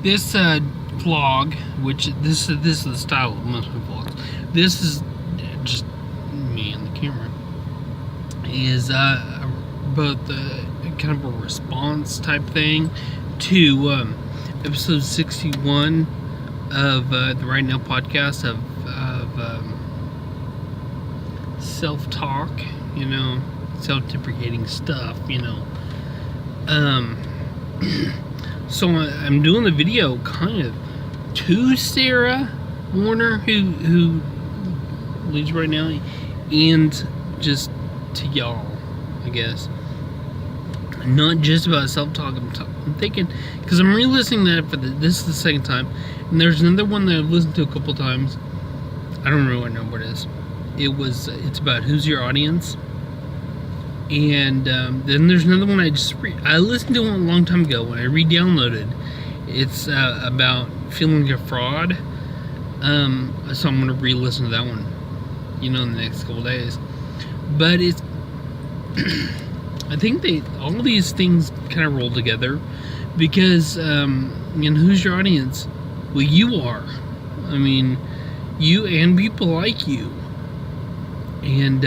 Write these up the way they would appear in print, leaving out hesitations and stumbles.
This vlog, which this is the style of most of my vlogs. This is just me and the camera. Is both kind of a response type thing to episode 61 of the Right Now podcast of self-talk, self-deprecating stuff, So I'm doing the video kind of to Sarah Warner, who leads Right Now, and just to y'all, I guess. Not just about self-talk. I'm thinking, because I'm re-listening to that this is the second time, and there's another one that I've listened to a couple times. I don't really know what it is. It's about who's your audience, and then there's another one I listened to one a long time ago when I re-downloaded. It's about feeling like a fraud. So I'm gonna re-listen to that one, in the next couple days. But it's I think all these things kind of roll together because who's your audience? Well, you are. I mean, you and people like you. And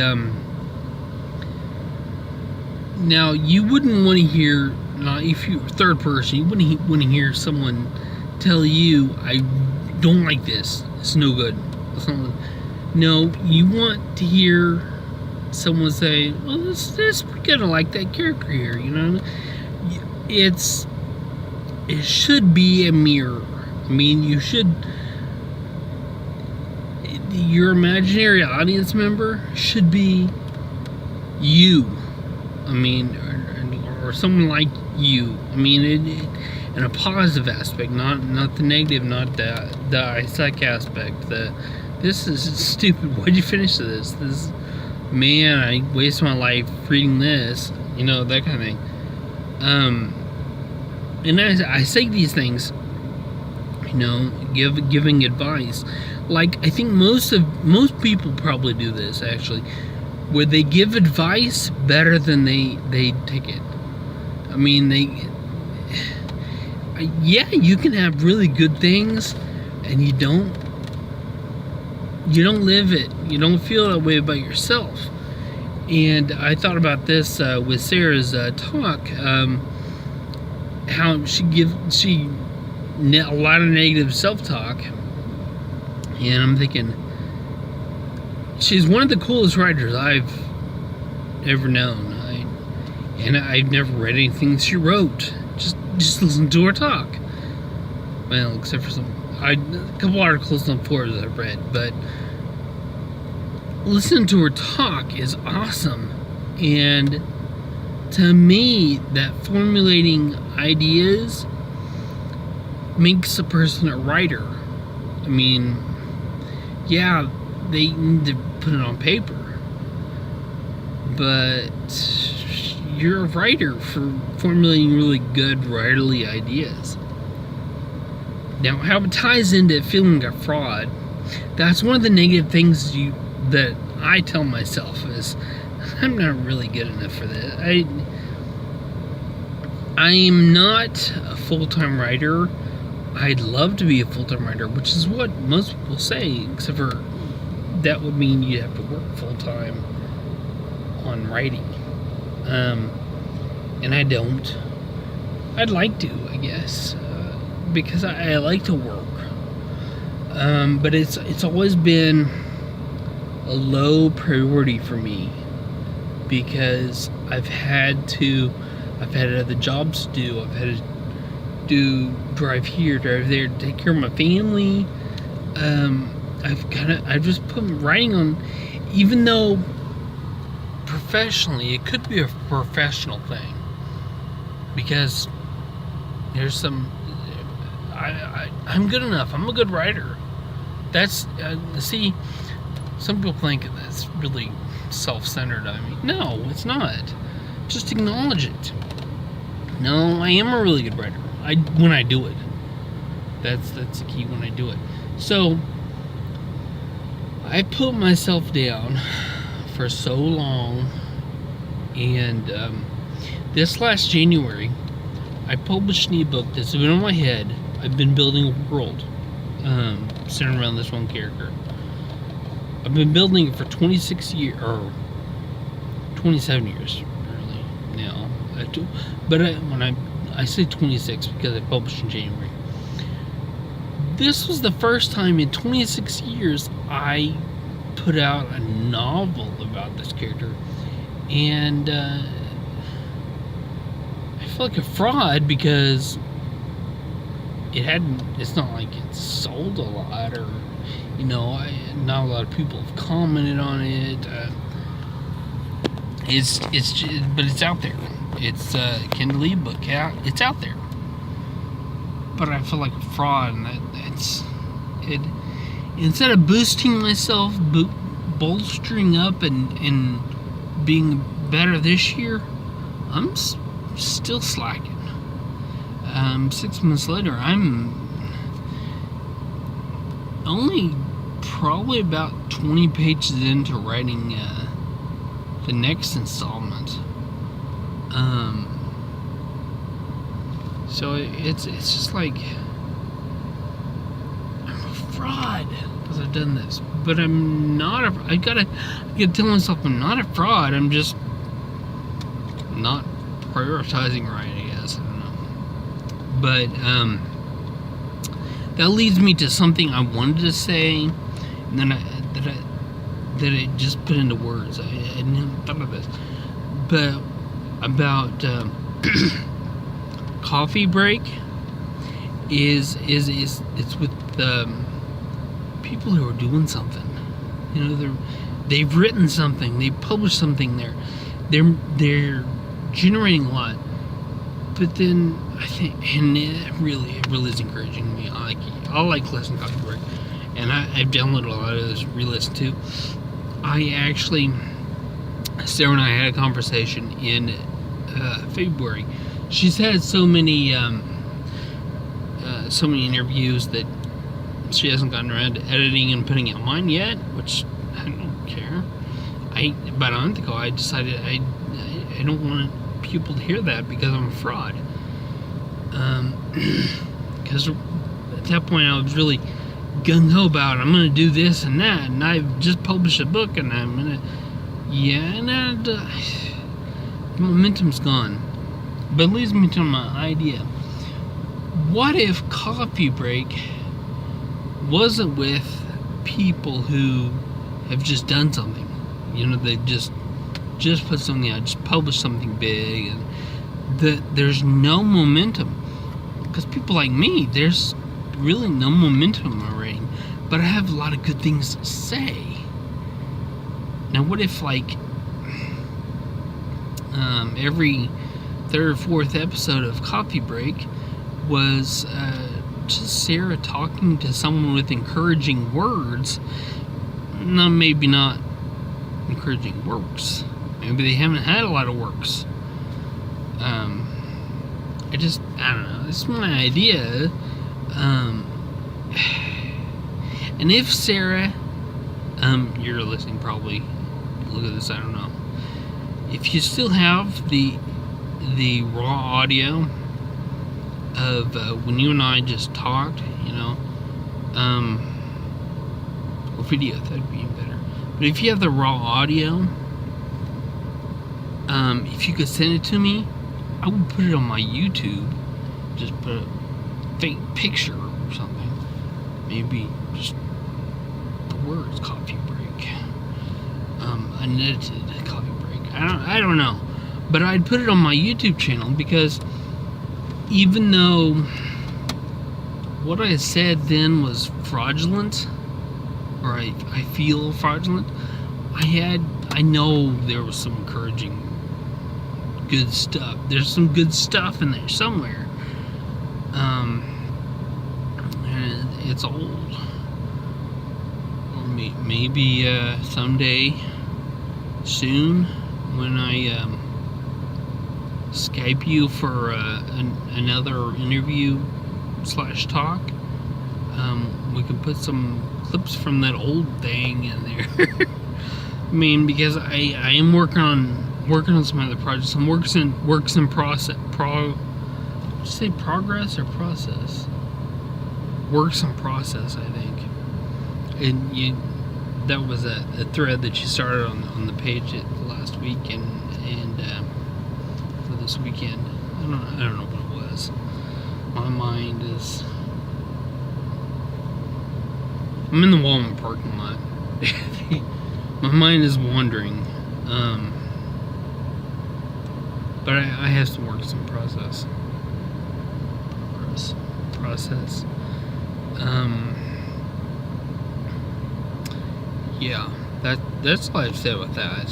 now you wouldn't want to hear, not if you're third person, you wouldn't want to hear someone tell you, I don't like this, it's no good. No, you want to hear someone say, well, this is pretty good, I like that character here, It should be a mirror. I mean, your imaginary audience member should be you. I mean, or someone like you. I mean, in a positive aspect, not the negative, not the I suck aspect. This is stupid. Why'd you finish this? Man, I wasted my life reading this. That kind of thing. And I say these things, giving advice. Like, I think most people probably do this, actually, where they give advice better than they take it. I mean, you can have really good things, and you don't live it. You don't feel that way about yourself. And I thought about this with Sarah's talk, how she a lot of negative self-talk. And I'm thinking, she's one of the coolest writers I've ever known. I've never read anything she wrote. Just listen to her talk. Well, except for a couple articles on Forbes that I've read, but listening to her talk is awesome. And to me, that formulating ideas makes a person a writer. I mean, yeah, they need to put it on paper, but you're a writer for formulating really good writerly ideas. Now, how it ties into feeling like a fraud, that's one of the negative things that I tell myself is, I'm not really good enough for this. I am not a full-time writer. I'd love to be a full-time writer, which is what most people say, except for that would mean you have to work full-time on writing. And I don't. I'd like to, I guess, because I like to work. But it's always been a low priority for me because I've had other jobs to do. I've had to drive here, drive there, take care of my family. I've just put writing on, even though professionally it could be a professional thing, because there's I'm good enough. I'm a good writer. That's see, some people think that's really self-centered. I mean, no, it's not. Just acknowledge it. No, I am a really good writer. When I do it. That's the key, when I do it. So I put myself down for so long, and this last January I published an ebook that's been on my head. I've been building a world centered around this one character. I've been building it for 26 years, or 27 years, really, now. But when I say 26 because I published in January. This was the first time in 26 years I put out a novel about this character. And I feel like a fraud because it's not like it's sold a lot, or not a lot of people have commented on it. But it's out there. It's Kindle ebook. It's out there. But I feel like a fraud, and it. Instead of boosting myself, bolstering up, and being better this year, I'm still slacking. 6 months later, I'm only probably about 20 pages into writing the next installment. So it's just like I'm a fraud because I've done this, but I'm not. I gotta tell myself I'm not a fraud. I'm just not prioritizing right, I guess. I don't know. But that leads me to something I wanted to say, and then that I just put into words. I never thought of this, but about Coffee Break is it's with people who are doing something. They've written something, they've published something. They're generating a lot. But then I think, and it really is encouraging me. I like listening to Coffee Break, and I've downloaded a lot of those, re-listened to. Sarah and I had a conversation in February. She's had so many interviews that she hasn't gotten around to editing and putting out mine yet, which I don't care. About a month ago, I decided I don't want people to hear that because I'm a fraud. Because at that point I was really gung-ho about I'm going to do this and that, and I've just published a book, and I'm going to, the momentum's gone. But it leads me to my idea. What if Coffee Break wasn't with people who have just done something? They just put something out, just published something big, and there's no momentum. Because people like me, there's really no momentum in my writing, but I have a lot of good things to say. Now, what if, every third or fourth episode of Coffee Break was just Sarah talking to someone with encouraging words? No, maybe not encouraging works. Maybe they haven't had a lot of works. I don't know. This is my idea. And if Sarah, you're listening probably, look at this, I don't know. If you still have the raw audio of when you and I just talked, or video, that'd be even better. But if you have the raw audio, if you could send it to me, I would put it on my YouTube. Just put a fake picture or something. Maybe just the words Coffee Break. Unedited Coffee Break. I don't know. But I'd put it on my YouTube channel because even though what I said then was fraudulent, or I feel fraudulent, I know there was some encouraging good stuff. There's some good stuff in there somewhere. And it's old. Or maybe someday soon when I Skype you for another interview / talk, we can put some clips from that old thing in there. I mean, because I am working on some other projects. Some works in process. Did you say progress or process? works in process, I think. And that was a thread that you started on the page last week and for this weekend. I don't know what it was. My mind is. I'm in the Walmart parking lot. My mind is wandering. But I have some work, some process. Yeah, that's all I've said with that.